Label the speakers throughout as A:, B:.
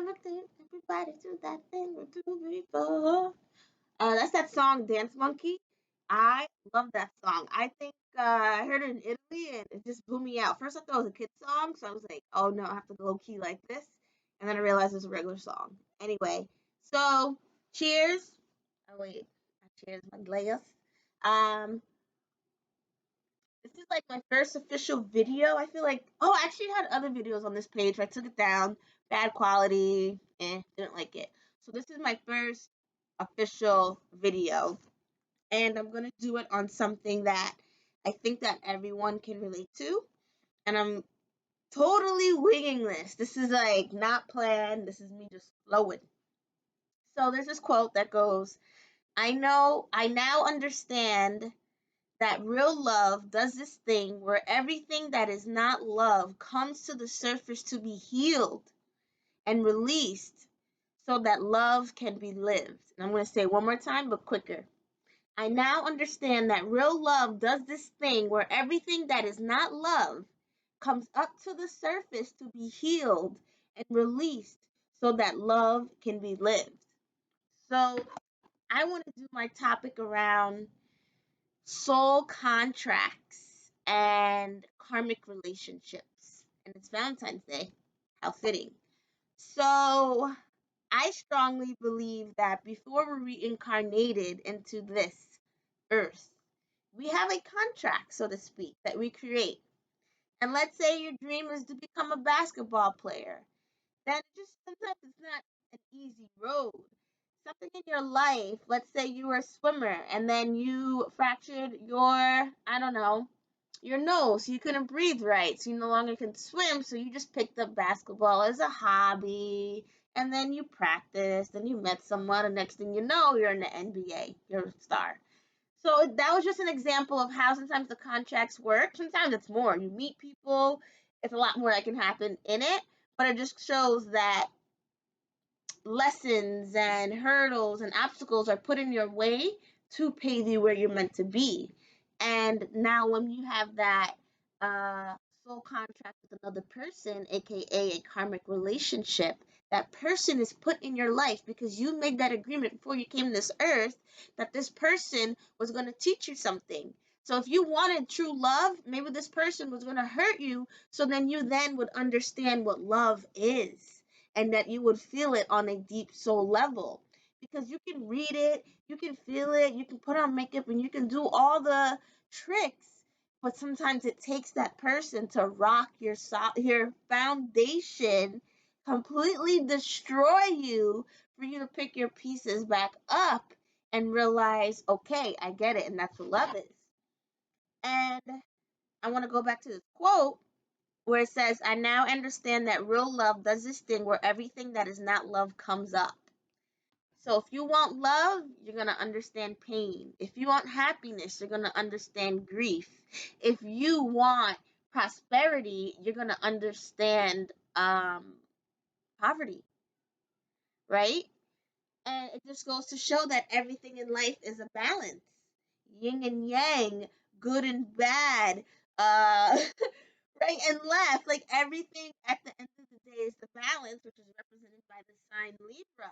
A: never think everybody do that thing we do before. That's that song Dance Monkey. I love that song. I think I heard it in Italy and it just blew me out. First I thought it was a kid's song, so I was like, oh no, I have to go low key like this. And then I realized it's a regular song. Anyway, so cheers. Oh wait, not cheers, my glass. Um, this is like my first official video. I feel like, oh, I actually had other videos on this page, but I took it down. Bad quality, didn't like it. So this is my first official video, and I'm gonna do it on something that I think that everyone can relate to. And I'm totally winging this. This is like not planned. This is me just flowing. So there's this quote that goes, I now understand that real love does this thing where everything that is not love comes to the surface to be healed and released so that love can be lived. And I'm going to say it one more time, but quicker. I now understand that real love does this thing where everything that is not love comes up to the surface to be healed and released so that love can be lived. So I want to do my topic around soul contracts and karmic relationships. And it's Valentine's Day. How fitting. So, I strongly believe that before we're reincarnated into this earth, we have a contract, so to speak, that we create. And let's say your dream is to become a basketball player. Then just sometimes it's not an easy road. Something in your life, let's say you were a swimmer and then you fractured your, I don't know, your nose. So you couldn't breathe right. So you no longer can swim. So you just picked up basketball as a hobby. And then you practiced and you met someone. And next thing you know, you're in the NBA. You're a star. So that was just an example of how sometimes the contracts work. Sometimes it's more. You meet people, it's a lot more that can happen in it. But it just shows that lessons and hurdles and obstacles are put in your way to pave you where you're meant to be. And now, when you have that uh, soul contract with another person, aka a karmic relationship, that person is put in your life because you made that agreement before you came to this earth that this person was going to teach you something. So if you wanted true love, maybe this person was going to hurt you, so then you then would understand what love is and that you would feel it on a deep soul level. Because you can read it, you can feel it, you can put on makeup, and you can do all the tricks. But sometimes it takes that person to rock your foundation, completely destroy you, for you to pick your pieces back up and realize, okay, I get it, and that's what love is. And I want to go back to this quote where it says, I now understand that real love does this thing where everything that is not love comes up. So if you want love, you're going to understand pain. If you want happiness, you're going to understand grief. If you want prosperity, you're going to understand poverty, right? And it just goes to show that everything in life is a balance. Yin and yang, good and bad, uh, right and left. Like everything at the end of the day is the balance, which is represented by the sign Libra.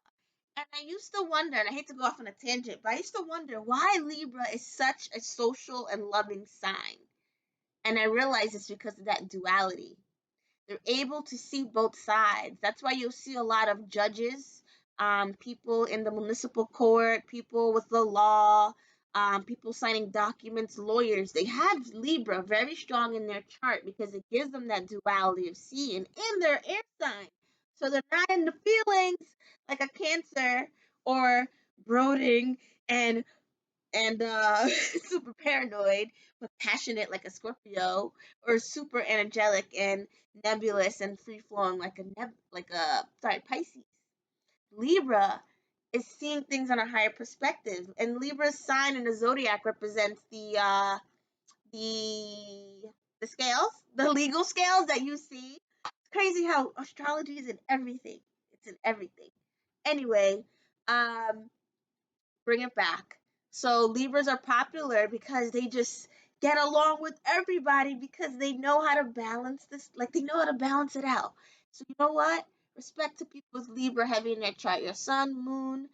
A: And I used to wonder, and I hate to go off on a tangent, but I used to wonder why Libra is such a social and loving sign. And I realized it's because of that duality. They're able to see both sides. That's why you'll see a lot of judges, people in the municipal court, people with the law, people signing documents, lawyers. They have Libra very strong in their chart because it gives them that duality of seeing in their air sign. So they're not in the feelings like a Cancer or brooding and super paranoid but passionate like a Scorpio, or super energetic and nebulous and free flowing like a Pisces. Libra is seeing things on a higher perspective, and Libra's sign in the zodiac represents the the scales, the legal scales that you see. It's crazy how astrology is in everything. It's in everything. Anyway, um, bring it back. So Libras are popular because they just get along with everybody because they know how to balance this, like they know how to balance it out. So you know what? Respect to people with Libra heavy in their chart. Your sun, moon,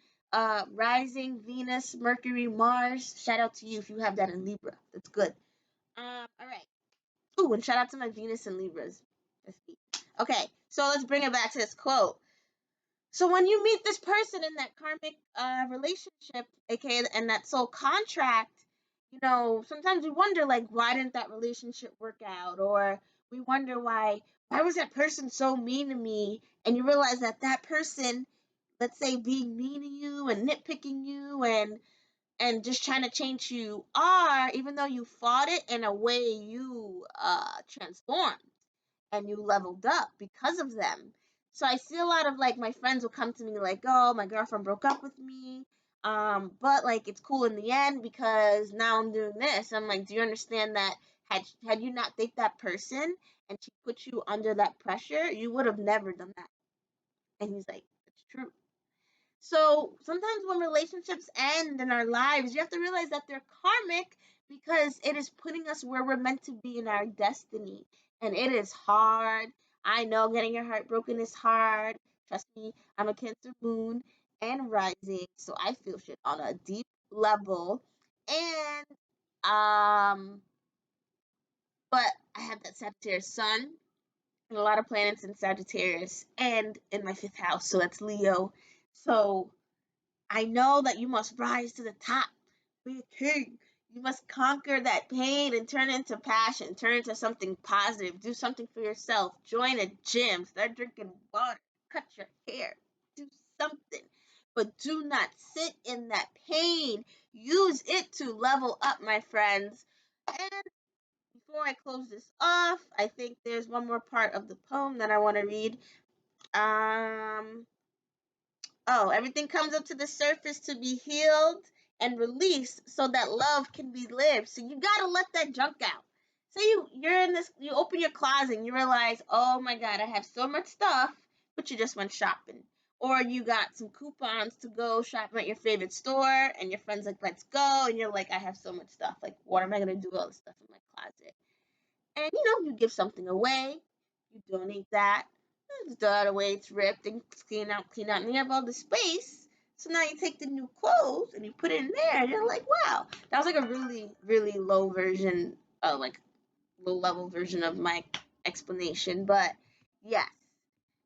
A: rising, Venus, Mercury, Mars. Shout out to you if you have that in Libra. That's good. All right. Ooh, and shout out to my Venus and Libras. That's me. Okay, so let's bring it back to this quote. So when you meet this person in that karmic relationship, aka and that soul contract, sometimes we wonder like why didn't that relationship work out, or we wonder why was that person so mean to me, and you realize that that person, let's say, being mean to you and nitpicking you and just trying to change who you are, even though you fought it in a way, you transformed and you leveled up because of them. So I see a lot of like my friends will come to me like, "Oh, my girlfriend broke up with me, but like it's cool in the end because now I'm doing this." I'm like, "Do you understand that had you not dated that person and she put you under that pressure, you would have never done that?" And he's like, "It's true." So sometimes when relationships end in our lives, you have to realize that they're karmic because it is putting us where we're meant to be in our destiny. And it is hard. I know getting your heart broken is hard. Trust me, I'm a Cancer moon and rising, so I feel shit on a deep level. And but I have that Sagittarius sun and a lot of planets in Sagittarius and in my fifth house, so that's Leo. So I know that you must rise to the top, be a king. You must conquer that pain and turn it into passion, turn it into something positive, do something for yourself, join a gym, start drinking water, cut your hair, do something. But do not sit in that pain. Use it to level up, my friends. And before I close this off, I think there's one more part of the poem that I want to read. Um, Oh, everything comes up to the surface to be healed and released so that love can be lived. So you gotta let that junk out. So you're in this, you open your closet and you realize, oh my god, I have so much stuff, but you just went shopping. Or you got some coupons to go shopping at your favorite store and your friend's like, let's go, and you're like, I have so much stuff. Like, what am I gonna do with all the stuff in my closet? And you give something away, you donate that, throw it away, it's ripped, and clean out, and you have all the space. So now you take the new clothes and you put it in there, and you're like, wow, that was like a really, really low version, like low level version of my explanation. But yes,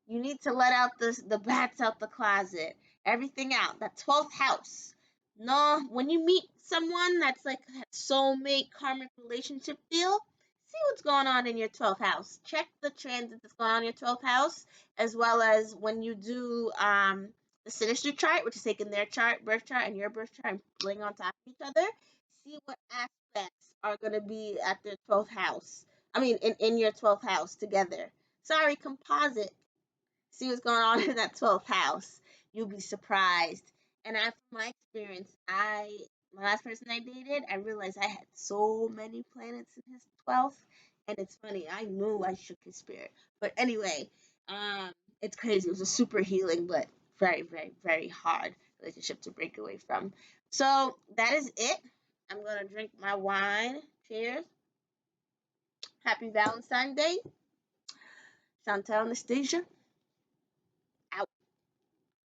A: you need to let out the bats out the closet, everything out. That 12th house. No, when you meet someone that's like a soulmate karmic relationship deal, see what's going on in your 12th house. Check the transit that's going on in your 12th house, as well as when you do the synastry chart, which is taking their chart, birth chart, and your birth chart and laying on top of each other. See what aspects are going to be at their 12th house. I mean, in your 12th house together. Sorry, composite. See what's going on in that 12th house. You'll be surprised. And after my experience, my last person I dated, I realized I had so many planets in his 12th. And it's funny, I knew I shook his spirit. But anyway, it's crazy. It was a super healing, but very, very, very hard relationship to break away from. So that is it. I'm going to drink my wine. Cheers. Happy Valentine's Day. Chantal Anastasia.